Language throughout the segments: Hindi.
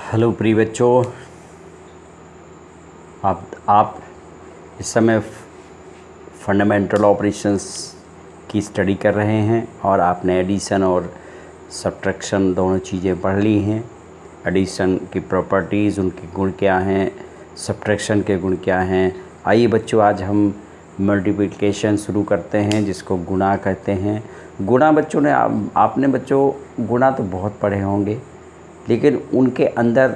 हेलो प्रिय बच्चों, आप इस समय फंडामेंटल ऑपरेशंस की स्टडी कर रहे हैं और आपने एडिशन और सब्ट्रैक्शन दोनों चीज़ें पढ़ ली हैं। एडिशन की प्रॉपर्टीज़, उनके गुण क्या हैं, सब्ट्रैक्शन के गुण क्या हैं। आइए बच्चों, आज हम मल्टीप्लिकेशन शुरू करते हैं, जिसको गुणा कहते हैं। गुणा बच्चों ने आपने बच्चों गुणा तो बहुत पढ़े होंगे, लेकिन उनके अंदर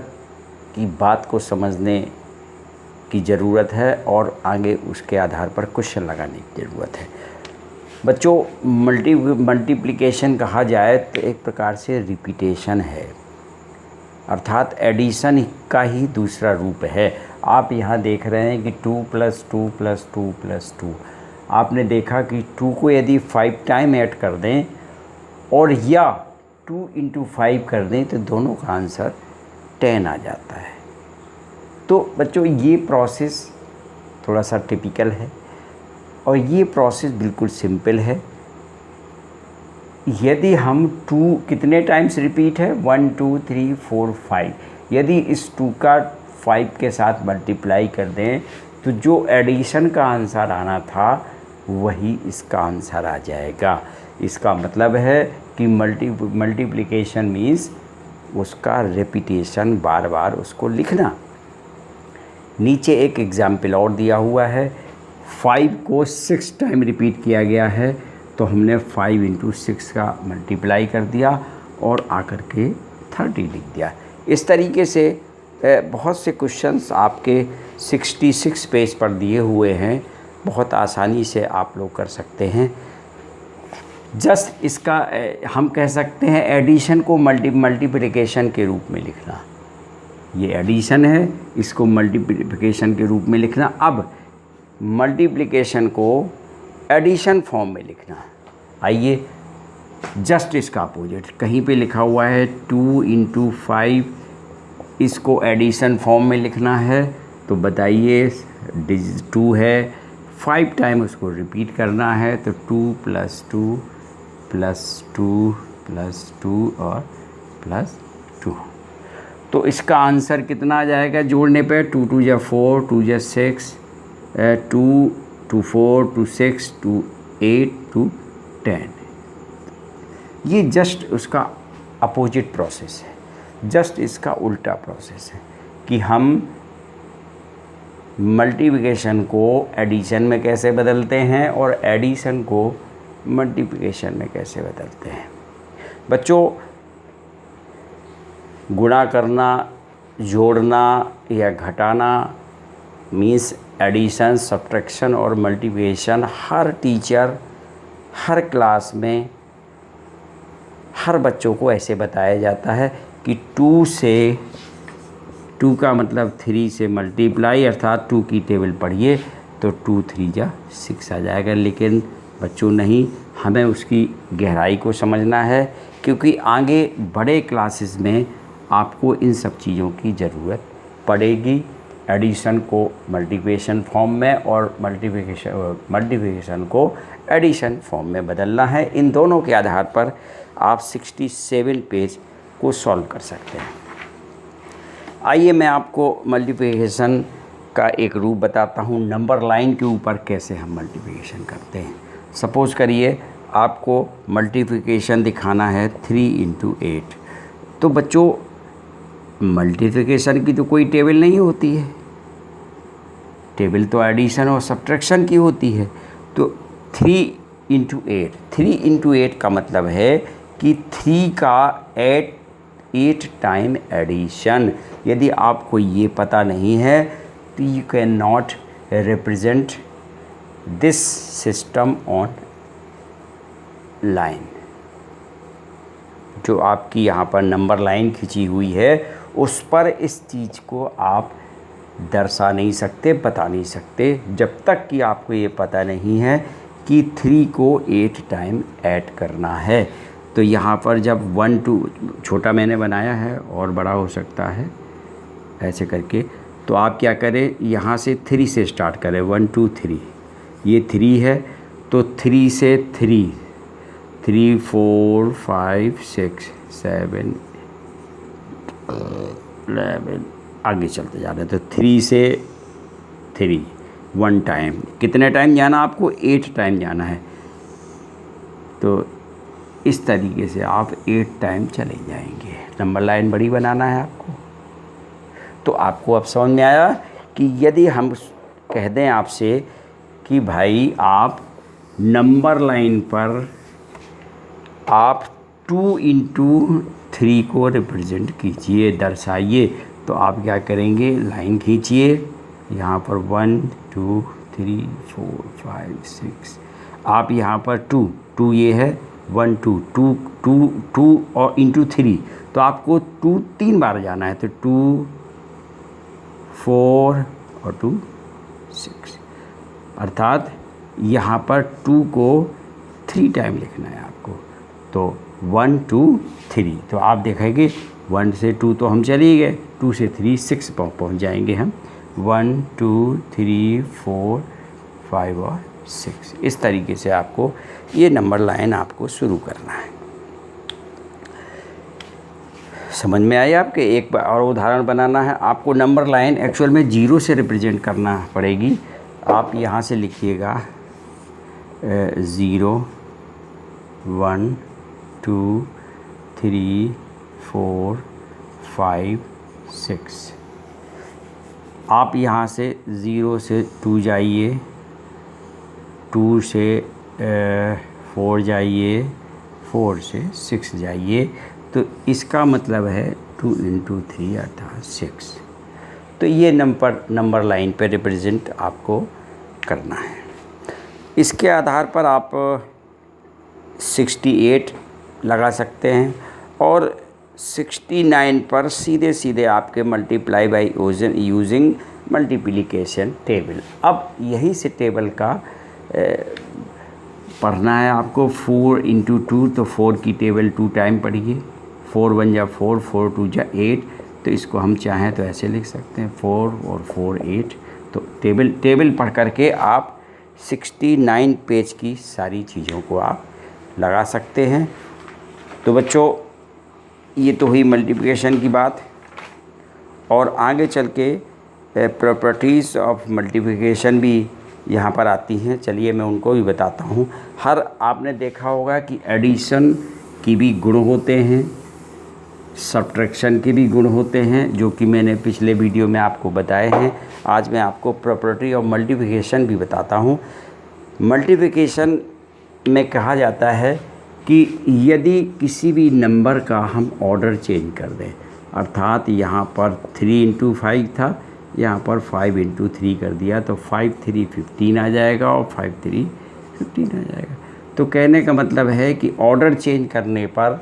की बात को समझने की ज़रूरत है और आगे उसके आधार पर क्वेश्चन लगाने की ज़रूरत है। बच्चों, मल्टीप्लिकेशन कहा जाए तो एक प्रकार से रिपीटेशन है, अर्थात एडिशन का ही दूसरा रूप है। आप यहाँ देख रहे हैं कि 2 + 2 + 2 + 2। आपने देखा कि 2 को यदि 5 टाइम ऐड कर दें और या 2 × 5 कर दें तो दोनों का आंसर 10 आ जाता है। तो बच्चों, ये प्रोसेस थोड़ा सा टिपिकल है और ये प्रोसेस बिल्कुल सिंपल है। यदि हम 2 कितने टाइम्स रिपीट है, 1 2 3 4 5, यदि इस 2 का 5 के साथ मल्टीप्लाई कर दें तो जो एडिशन का आंसर आना था वही इसका आंसर आ जाएगा। इसका मतलब है कि मल्टीप्लिकेशन मीन्स उसका रिपीटेशन, बार बार उसको लिखना। नीचे एक एग्जाम्पल और दिया हुआ है। 5 को 6 टाइम रिपीट किया गया है, तो हमने 5 × 6 का मल्टीप्लाई कर दिया और आकर के 30 लिख दिया। इस तरीके से बहुत से क्वेश्चंस आपके 66 पेज पर दिए हुए हैं, बहुत आसानी से आप लोग कर सकते हैं। जस्ट इसका हम कह सकते हैं एडिशन को मल्टीप्लिकेशन के रूप में लिखना। ये एडिशन है, इसको मल्टीप्लिकेशन के रूप में लिखना। अब मल्टीप्लिकेशन को एडिशन फॉर्म में लिखना। आइए, जस्ट इसका अपोजिट कहीं पे लिखा हुआ है 2 × 5, इसको एडिशन फॉर्म में लिखना है। तो बताइए, 2 है, 5 टाइम उसको रिपीट करना है, तो 2 + 2 + 2 + 2 और +2। तो इसका आंसर कितना आ जाएगा जोड़ने पे? 2 × 2 = 4, 2 × 6, 2 × 4 = 6, 2 × 8 = 10। ये जस्ट उसका अपोजिट प्रोसेस है, जस्ट इसका उल्टा प्रोसेस है कि हम मल्टीप्लिकेशन को एडिशन में कैसे बदलते हैं और एडिशन को मल्टीप्लिकेशन में कैसे बदलते हैं। बच्चों, गुणा करना, जोड़ना या घटाना मीन्स एडिशन, सब्ट्रैक्शन और मल्टीप्लिकेशन हर टीचर, हर क्लास में, हर बच्चों को ऐसे बताया जाता है कि 2 का मतलब 3 से मल्टीप्लाई, अर्थात 2 की टेबल पढ़िए तो 2 × 3 = 6 आ जाएगा। लेकिन बच्चों नहीं, हमें उसकी गहराई को समझना है, क्योंकि आगे बड़े क्लासेस में आपको इन सब चीज़ों की ज़रूरत पड़ेगी। एडिशन को मल्टीप्लिकेशन फॉर्म में और मल्टीप्लिकेशन को एडिशन फॉर्म में बदलना है। इन दोनों के आधार पर आप 67 पेज को सॉल्व कर सकते हैं। आइए, मैं आपको मल्टीप्लिकेशन का एक रूप बताता हूँ। नंबर लाइन के ऊपर कैसे हम मल्टीप्लिकेशन करते हैं। सपोज़ करिए आपको मल्टीप्लिकेशन दिखाना है 3 × 8। तो बच्चों, मल्टीप्लिकेशन की तो कोई टेबल नहीं होती है, टेबल तो एडिशन और सब्ट्रैक्शन की होती है। तो 3 × 8, 3 × 8 का मतलब है कि 3 का 8 टाइम एडिशन। यदि आपको ये पता नहीं है तो you can not represent this system on line. जो आपकी यहाँ पर नंबर लाइन खिंची हुई है, उस पर इस चीज़ को आप दर्शा नहीं सकते, बता नहीं सकते, जब तक कि आपको ये पता नहीं है कि 3 को 8 टाइम ऐड करना है। तो यहाँ पर जब 1 2, छोटा मैंने बनाया है और बड़ा हो सकता है ऐसे करके, तो आप क्या करें, यहाँ से 3 से स्टार्ट करें। 1 2 3, ये 3 है, तो 3 से 3 4 5 6 7 11 आगे चलते जा रहे हैं। तो 3 से 3 1 टाइम, कितने टाइम जाना आपको? 8 टाइम जाना है। तो इस तरीके से आप 8 टाइम चले जाएंगे। नंबर लाइन बड़ी बनाना है आपको। तो आपको अब समझ में आया कि यदि हम कह दें आपसे कि भाई आप नंबर लाइन पर आप 2 × 3 को रिप्रेजेंट कीजिए, दर्शाइए। तो आप क्या करेंगे? लाइन खींचिए यहाँ पर 1 2 3 4 5 6। आप यहाँ पर 2 ये है 1 2 2 2 2 और × 3, तो आपको 2 3 बार जाना है। तो 2 4 और 2 6, अर्थात यहाँ पर 2 को 3 टाइम लिखना है आपको। तो 1 2 3, तो आप देखेंगे 1 से 2 तो हम चले गए, 2 से 3 6 पहुँच जाएंगे हम। 1 2 3 4 5 और 6। इस तरीके से आपको ये नंबर लाइन आपको शुरू करना है। समझ में आया आपके? एक और उदाहरण बनाना है आपको। नंबर लाइन एक्चुअल में 0 से रिप्रेजेंट करना पड़ेगी। आप यहाँ से लिखिएगा 0 1 2 3 4 5 6। आप यहाँ से 0 से 2 जाइए, 2 से 4 जाइए, 4 से 6 जाइए। तो इसका मतलब है 2 × 3 अर्थात 6। तो ये नंबर लाइन पे रिप्रेजेंट आपको करना है। इसके आधार पर आप 68 लगा सकते हैं और 69 पर सीधे सीधे आपके multiply by using multiplication table. अब यही से टेबल का पढ़ना है आपको। 4 × 2, तो 4 की टेबल 2 टाइम पढ़िए। 4 1 जा 4, 4 2 जा 8। तो इसको हम चाहें तो ऐसे लिख सकते हैं 4 और 4 8। तो टेबल पढ़ करके आप 69 पेज की सारी चीज़ों को आप लगा सकते हैं। तो बच्चों, ये तो हुई मल्टीप्लिकेशन की बात। और आगे चल के प्रॉपर्टीज़ ऑफ मल्टीप्लिकेशन भी यहाँ पर आती हैं। चलिए मैं उनको भी बताता हूँ। आपने देखा होगा कि एडिशन की भी गुण होते हैं, सब्ट्रैक्शन के भी गुण होते हैं, जो कि मैंने पिछले वीडियो में आपको बताए हैं। आज मैं आपको प्रॉपर्टी ऑफ मल्टीप्लिकेशन भी बताता हूँ। मल्टीप्लिकेशन में कहा जाता है कि यदि किसी भी नंबर का हम ऑर्डर चेंज कर दें, अर्थात यहाँ पर 3 × 5 था, यहाँ पर 5 × 3 कर दिया, तो 5 3 15 आ जाएगा और 5 3 15 आ जाएगा। तो कहने का मतलब है कि ऑर्डर चेंज करने पर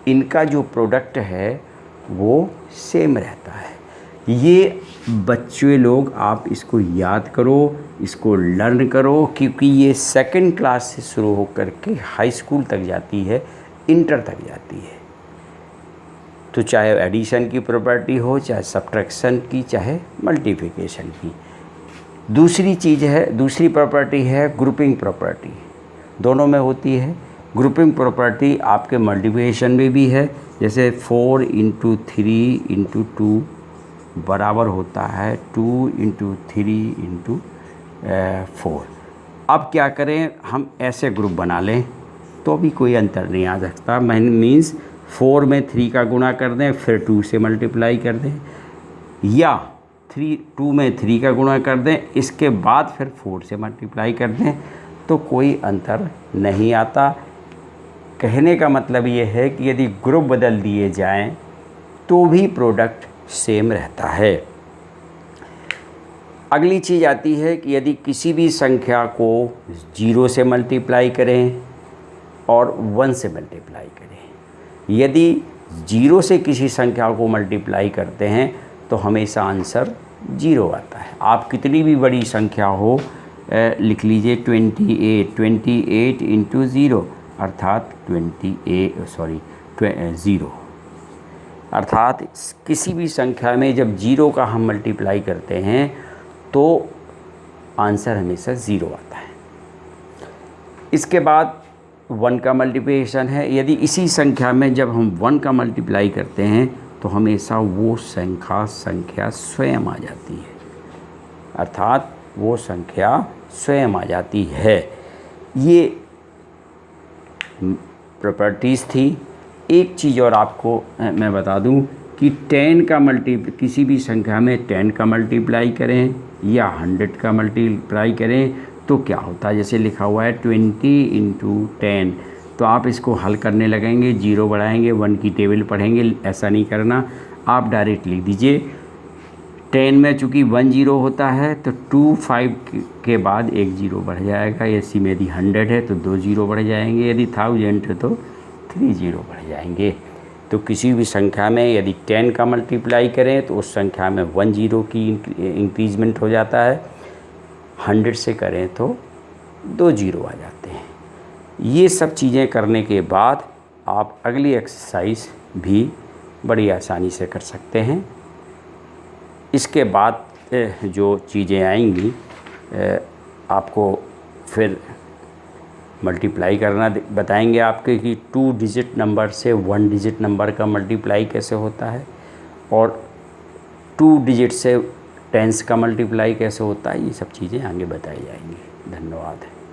इनका जो प्रोडक्ट है वो सेम रहता है। ये बच्चे लोग आप इसको याद करो, इसको लर्न करो, क्योंकि ये 2nd क्लास से शुरू होकर के हाई स्कूल तक जाती है, इंटर तक जाती है। तो चाहे एडिशन की प्रॉपर्टी हो, चाहे सब्ट्रैक्शन की, चाहे मल्टीप्लिकेशन की। दूसरी प्रॉपर्टी है ग्रुपिंग प्रॉपर्टी, दोनों में होती है। ग्रुपिंग प्रॉपर्टी आपके मल्टीप्लिकेशन में भी है। जैसे 4 × 3 × 2 बराबर होता है 2 × 3 × 4। अब क्या करें, हम ऐसे ग्रुप बना लें तो भी कोई अंतर नहीं आ सकता। मीन्स 4 में 3 का गुणा कर दें, फिर 2 से मल्टीप्लाई कर दें, या 2 में 3 का गुणा कर दें, इसके बाद फिर 4 से मल्टीप्लाई कर दें, तो कोई अंतर नहीं आता। कहने का मतलब ये है कि यदि ग्रुप बदल दिए जाएं तो भी प्रोडक्ट सेम रहता है। अगली चीज़ आती है कि यदि किसी भी संख्या को 0 से मल्टीप्लाई करें और 1 से मल्टीप्लाई करें, यदि 0 से किसी संख्या को मल्टीप्लाई करते हैं तो हमेशा आंसर 0 आता है। आप कितनी भी बड़ी संख्या हो, लिख लीजिए 28 × 0 अर्थात 0। अर्थात किसी भी संख्या में जब 0 का हम मल्टीप्लाई करते हैं तो आंसर हमेशा 0 आता है। इसके बाद 1 का मल्टीप्लिकेशन है। यदि इसी संख्या में जब हम 1 का मल्टीप्लाई करते हैं तो हमेशा वो संख्या स्वयं आ जाती है, अर्थात वो संख्या स्वयं आ जाती है। ये प्रॉपर्टीज़ थी। एक चीज़ और आपको मैं बता दूं कि 10 का किसी भी संख्या में 10 का मल्टीप्लाई करें या 100 का मल्टीप्लाई करें तो क्या होता है। जैसे लिखा हुआ है 20 × 10, तो आप इसको हल करने लगेंगे, 0 बढ़ाएंगे, 1 की टेबल पढ़ेंगे। ऐसा नहीं करना, आप डायरेक्ट लिख दीजिए। 10 में चूँकि 1 0 होता है तो 2 5 के बाद 1 0 बढ़ जाएगा। ऐसी में यदि 100 है तो 2 0 बढ़ जाएंगे, यदि 1000 है तो 3 0 बढ़ जाएंगे। तो किसी भी संख्या में यदि 10 का मल्टीप्लाई करें तो उस संख्या में 1 0 की इंक्रीजमेंट हो जाता है, 100 से करें तो 2 0 आ जाते हैं। ये सब चीज़ें करने के बाद आप अगली एक्सरसाइज भी बड़ी आसानी से कर सकते हैं। इसके बाद जो चीज़ें आएंगी आपको फिर मल्टीप्लाई करना बताएंगे आपके कि 2 डिजिट नंबर से 1 डिजिट नंबर का मल्टीप्लाई कैसे होता है और 2 डिजिट से टेंस का मल्टीप्लाई कैसे होता है। ये सब चीज़ें आगे बताई जाएंगी। धन्यवाद।